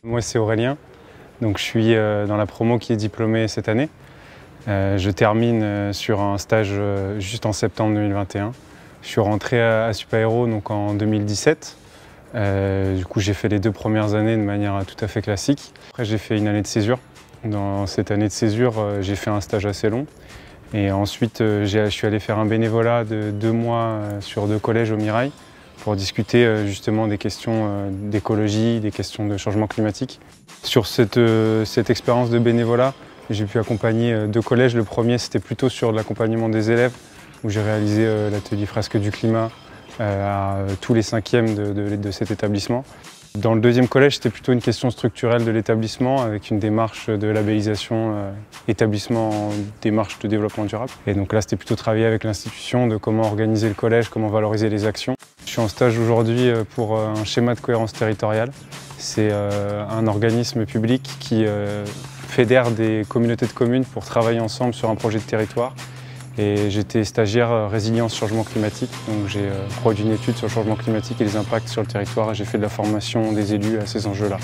Moi, c'est Aurélien, donc je suis dans la promo qui est diplômée cette année. Je termine sur un stage juste en septembre 2021. Je suis rentré à Supaéro donc en 2017. Du coup, j'ai fait les 2 premières années de manière tout à fait classique. Après, j'ai fait une année de césure. Dans cette année de césure, j'ai fait un stage assez long. Et ensuite, je suis allé faire un bénévolat de 2 mois sur 2 collèges au Mirail pour discuter justement des questions d'écologie, des questions de changement climatique. Sur cette expérience de bénévolat, j'ai pu accompagner 2 collèges. Le premier, c'était plutôt sur l'accompagnement des élèves, où j'ai réalisé l'atelier fresque du climat à tous les 5e de cet établissement. Dans le 2e collège, c'était plutôt une question structurelle de l'établissement avec une démarche de labellisation établissement en démarche de développement durable. Et donc là, c'était plutôt travailler avec l'institution de comment organiser le collège, comment valoriser les actions. Je suis en stage aujourd'hui pour un schéma de cohérence territoriale. C'est un organisme public qui fédère des communautés de communes pour travailler ensemble sur un projet de territoire. Et j'étais stagiaire résilience changement climatique, donc j'ai produit une étude sur le changement climatique et les impacts sur le territoire et j'ai fait de la formation des élus à ces enjeux-là.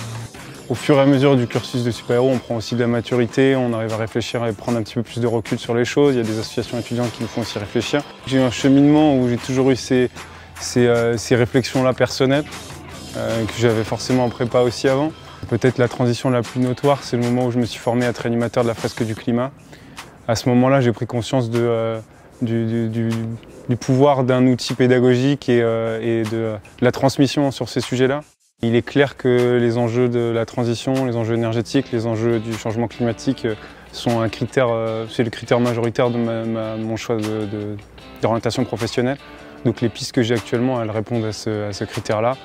Au fur et à mesure du cursus de Supaéro, on prend aussi de la maturité, on arrive à réfléchir et prendre un petit peu plus de recul sur les choses. Il y a des associations étudiantes qui nous font aussi réfléchir. J'ai eu un cheminement où j'ai toujours eu ces réflexions-là personnelles, que j'avais forcément en prépa aussi avant. Peut-être la transition la plus notoire, c'est le moment où je me suis formé à être animateur de la fresque du climat. À ce moment-là, j'ai pris conscience du pouvoir d'un outil pédagogique et de la transmission sur ces sujets-là. Il est clair que les enjeux de la transition, les enjeux énergétiques, les enjeux du changement climatique sont un critère, c'est le critère majoritaire de mon choix d'orientation professionnelle. Donc les pistes que j'ai actuellement, elles répondent à ce critère-là.